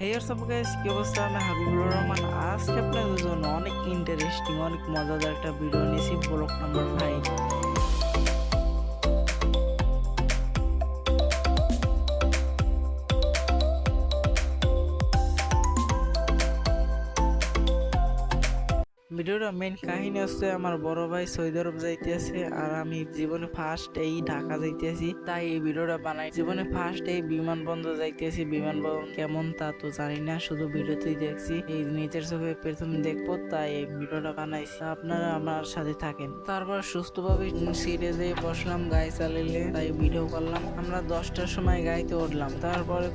হেই WhatsApp guys, কি অবস্থা? আমি হাবিবুর রহমান। আজকে আপনাদের জন্য অনেক ইন্টারেস্টিং, অনেক মজাদার একটা ভিডিও নিয়েছি, ব্লক নাম্বার 5। ভিডিওটা মেইন কাহিনী হচ্ছে আমার বড় ভাই সৌদি আরব যাইতেছে আর আমি জীবনে ফার্স্ট এই ঢাকা যাইতেছি, তাই এই ভিডিওটা বানাই। জীবনে ফার্স্ট এই বিমানবন্দর যাইতেছি। বিমানবন্দর কেমন তা তো জানি না, শুধু ভিডিওতেই দেখছি, এই নিজের চোখে প্রথম দেখবো, তাই এই ভিডিওটা বানাইছি। আপনারা আমার সাথে থাকেন। তারপর সুস্থভাবে সিটে যেয়ে বসলাম, গাড়ি চালিয়ে, তাই ভিডিও করলাম। আমরা 10টার সময় গাড়িতে উঠলাম। তারপরে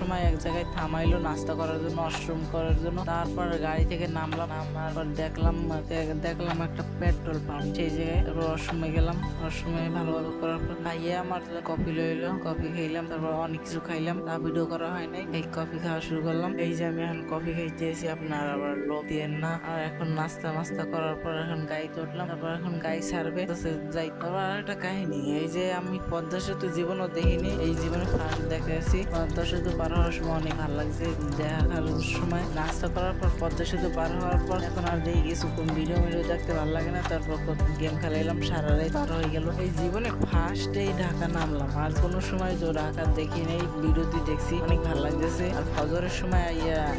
সময় এক জায়গায় থামাইলো নাস্তা করার জন্য, ওয়াশরুম করার জন্য। তারপর গাড়ি থেকে নামলাম, নামার পর দেখলাম একটা পেট্রোল পাম্প। সেই জায়গায় তারপর ওয়াশরুমে গেলাম। ওয়াশরুমে ভালোভাবে করার পর খাইয়ে আমার কফি লইলো, কফি খাইলাম। তারপর অনেক কিছু খাইলাম, তা ভিডিও করা হয় নাই। এই কফি খাওয়া শুরু করলাম। এই যে আমি এখন কফি খাইতেছি, আপনার আবার লোভ দিয়েন না। আর এখন নাস্তা করার পর এখন গাড়িতে উঠলাম। তারপর এখন গাড়ি ছাড়বে, যাই। তারপর আর একটা কাহিনী, এই যে আমি পদ্মা সেতু জীবনও দেখিনি, এই জীবনে ফার্স্ট দেখেছি। পদ্মা সেতু পার হওয়ার সময় অনেক ভালো লাগছে। দেখার সময় নাস্তা করার পর পদ্মা সেতু পার হওয়ার পর এখন আর দেখি কিছু ভিডিও দেখতে ভালো লাগে না। তারপর গেম খেলাইলাম, সারা রাত পার হয়ে গেল। এই জীবনে ফার্স্ট এই ঢাকা নামলাম, আর কোনো সময় তো ঢাকা দেখি নেই, ভিডিওতে দেখছি, অনেক ভালো লাগতেছে। আর ফজরের সময়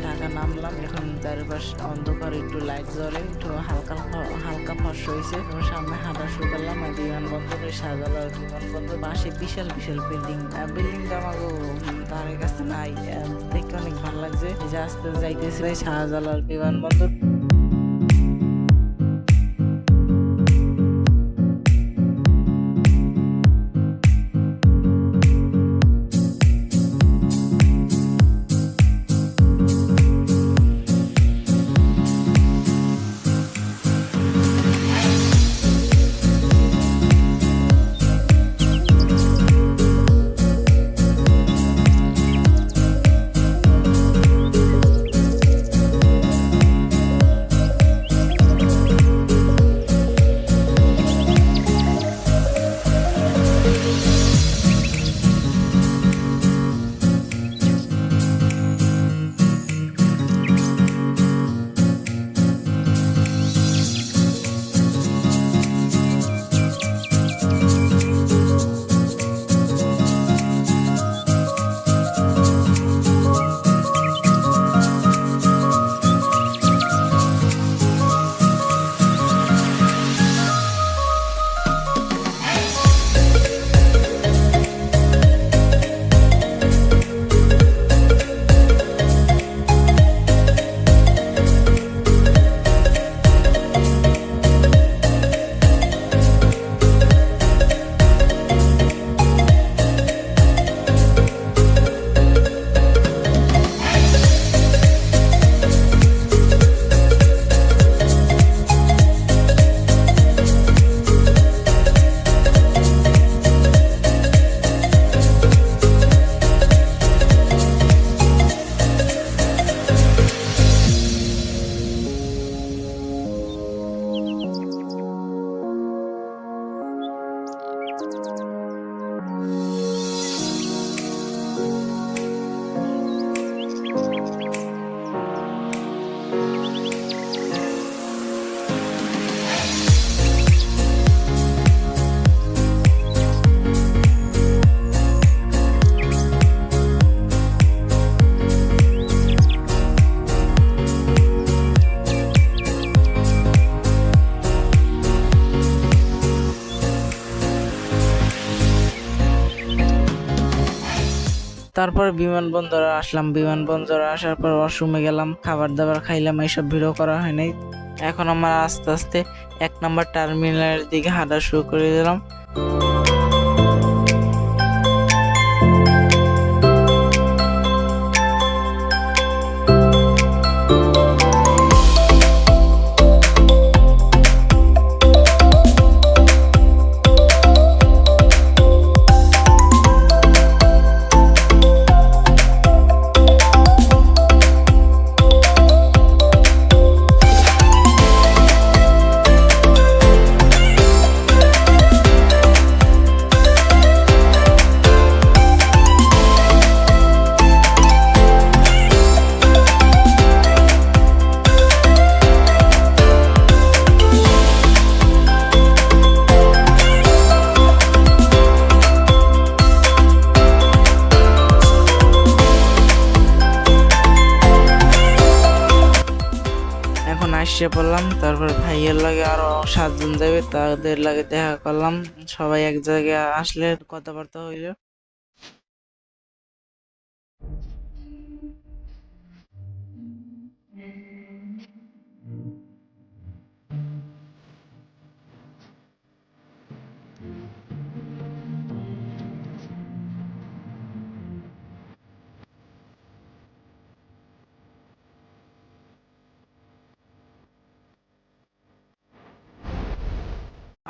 ঢাকা নামলাম। এখন চারপাশ অন্ধকার, একটু লাইট জ্বলে, একটু হালকা ফর্স হয়েছে। সামনে হাঁটা শুরু করলাম। বিমানবন্দরে শাহজালাল বিমানবন্দর, পাশে বিশাল বিল্ডিংটা আমাকে তার কাছে নাই, দেখতে অনেক ভালো লাগছে। এই যে আস্তে যাইতেছি শাহজালাল বিমানবন্দর। তারপর বিমানবন্দরে আসলাম। বিমানবন্দরে আসার পর ওয়াশরুমে গেলাম, খাবার দাবার খাইলাম। এইসব ভিডিও করা হয় নাই। এখন আমরা আস্তে আস্তে 1 নম্বর টার্মিনালের দিকে হাঁটা শুরু করে দিলাম। বসে পড়লাম। তারপর ভাইয়ের লাগে আরো 7 জন যাবে, তাদের লাগে দেখা করলাম। সবাই এক জায়গায় আসলে কথাবার্তা হইলো।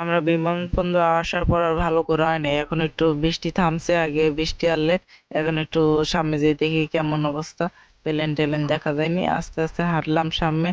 আমরা বিমানবন্দর আসার পর আর ভালো করে হয়নি, এখন একটু বৃষ্টি থামছে। আগে বৃষ্টি আসলে এখন একটু সামনে যেয়ে দেখি কেমন অবস্থা। প্লেন টেলেন দেখা যায়নি, আস্তে আস্তে হাঁটলাম সামনে।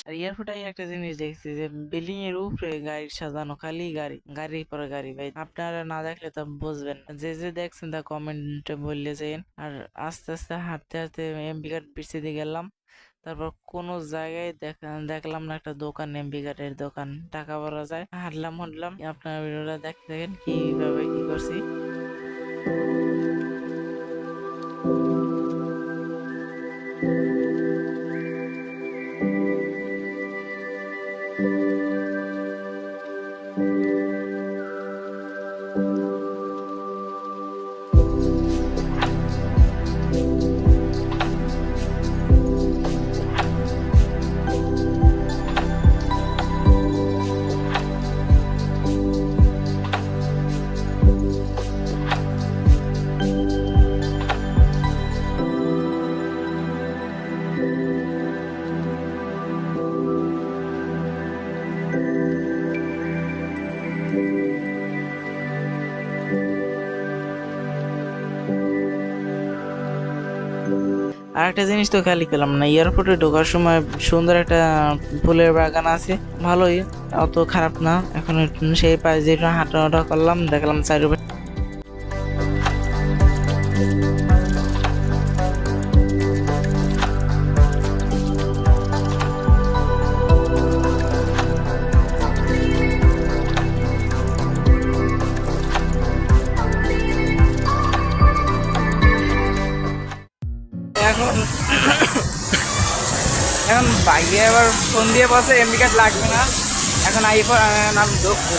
আর এয়ারপোর্টে একটা জিনিস দেখছি যে বিল্ডিং এর উপরে গাড়ি সাজানো, খালি গাড়ি, গাড়ির পরে গাড়ি। ভাই আপনারা না দেখলে তো বুঝবেন না। যে যে দেখছেন তা কমেন্টে বললে যাইন। আর আস্তে আস্তে হাঁটতে হাঁটতে এমবি কার্ড পিছিয়ে গেলাম। তারপর কোন জায়গায় দেখলাম না একটা দোকান, এমবি কার্ডের দোকান, টাকা ভরা যায়। হাঁটলাম আপনার ভিডিওটা দেখতে দেখেন কিভাবে কি করছি। আর একটা জিনিস তো খালি পেলাম না, এয়ারপোর্টে ঢোকার সময় সুন্দর একটা ফুলের বাগান আছে, ভালোই, অত খারাপ না। এখন সেই পাশ দিয়ে হাঁটা করলাম, দেখলাম চারিপাশে এখন এখন ভাইয়া এবার ফোন দিয়ে বসে এমবি কার্ড লাগবে না, এখন আইফোন নাম ঢুকবো,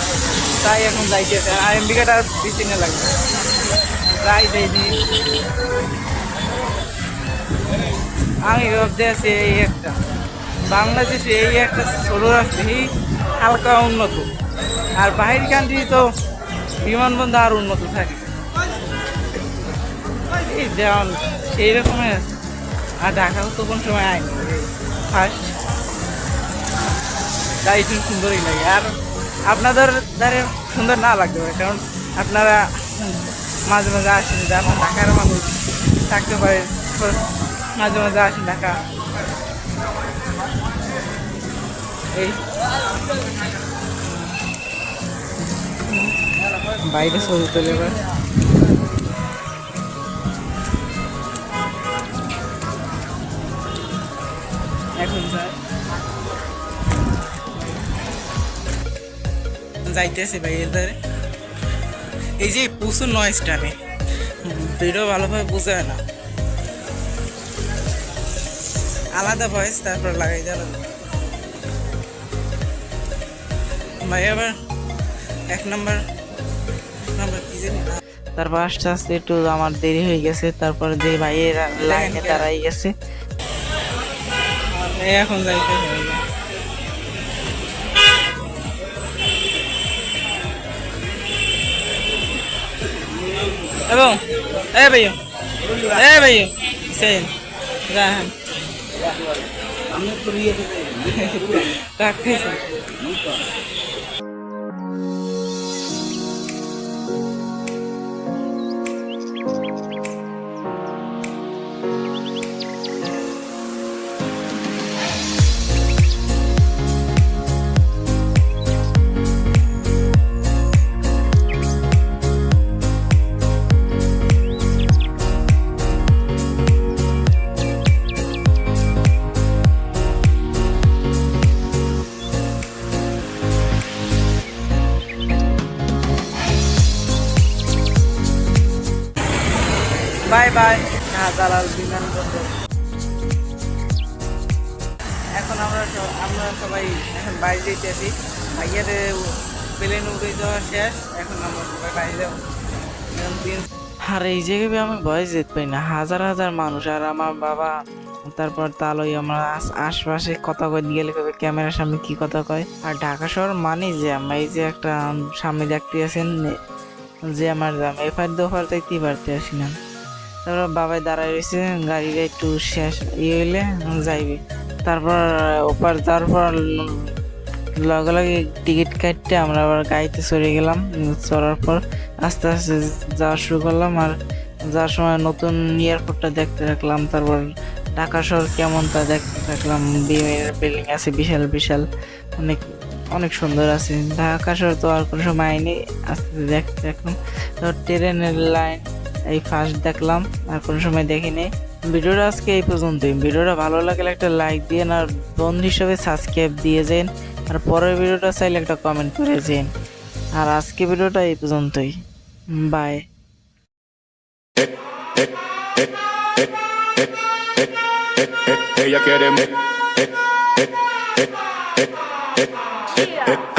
তাই এখন যাইতেছে। আর এমবি কার্ড আর পিছনে লাগবে, তাই যাইছি। আমি ভাবতে আছি এই একটা বাংলাদেশে এই একটা ছোট রাষ্ট্র, এই হালকা উন্নত। আর বাহির কান্ট্রি তো বিমানবন্দর আর উন্নত থাকে, এই যেমন সেই রকমের আছে। আর ঢাকাও তো কোন সময় আইনি, ফার্স্ট, তাই একটু সুন্দরই লাগে। আর আপনাদের দ্বারে সুন্দর না লাগতে পারে, কারণ আপনারা মাঝে মাঝে আসেন, যারা ঢাকার মানুষ থাকতে পারে, মাঝে মাঝে আসেন ঢাকা। এই বাইরে ছবি তুলে এবার এখন যাইতেছি ভাই এদের এই যে প্রচুর নয়েজটা আমি ভিডিও ভালোভাবে বোঝা হয় না, আলাদা ভয়েস তারপর লাগাই দেওয়া ভাই। আবার 1 নাম্বার কি জানি, তারপর আস্তে আস্তে একটু আমার দেরি হয়ে গেছে, তারপরে যে ভাইয়ের লাইনে দাঁড়াই গেছে, এখন যাইতে হবে। এবং ভাইয়া ভাইয়া সেই রাহান রাখ খাইছে। বাই বাই শাহজালাল বিমানবন্দর। এখন আমরা সবাই এখন বাইরে যেতেছি, ভাইয়ার প্লেন উড়ে যাওয়া শেষ, এখন আমরা সবাই বাইরে যাবো। আর এই জায়গায় আমি ভয় যেতে পারি না, হাজার হাজার মানুষ আর আমার বাবা, তারপর তালই আমরা আশপাশে কথা কই গেলে কবে ক্যামেরার সামনে কি কথা কয়। আর ঢাকা শহর মানে যে আমরা এই যে একটা সামনে দেখতে আছেন যে আমার দাম এফার দোফার দেখতেই পারতে আসি না। তারপর বাবাই দাঁড়ায় রয়েছে, গাড়িটা একটু শেষ হইলে যাইবে। তারপর ওপার যাওয়ার পর লগে লগে টিকিট কাটতে আমরা আবার গাড়িতে চড়ে গেলাম। চড়ার পর আস্তে আস্তে যাওয়া শুরু করলাম, আর যাওয়ার সময় নতুন এয়ারপোর্টটা দেখতে থাকলাম। তারপর ঢাকা শহর কেমন তা দেখতে থাকলাম, বিল্ডিং আছে বিশাল বিশাল, অনেক অনেক সুন্দর আছে। ঢাকা শহর তো আর কোনো সময় আইনি, আস্তে আস্তে দেখতে থাকলাম। তারপর ট্রেনের লাইন এই ফার্স্ট দেখলাম, আর কোনো সময় দেখিনি। ভিডিওটা আজকে এই পর্যন্তই। ভিডিওটা ভালো লাগলে একটা লাইক দিয়ে আর বন্ধু হিসেবে সাবস্ক্রাইব দিয়ে যান, আর পরের ভিডিওটা চাইলে একটা কমেন্ট করে যান। আর আজকে ভিডিওটা এই পর্যন্তই, by.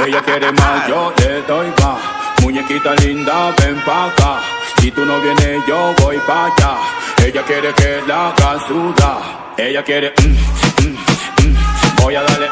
Ella quiere más, yo le doy más. Muñequita linda, ven pa' acá. Si tú no vienes, yo voy pa' allá. Ella quiere que la haga sudar. Ella quiere, voy a darle,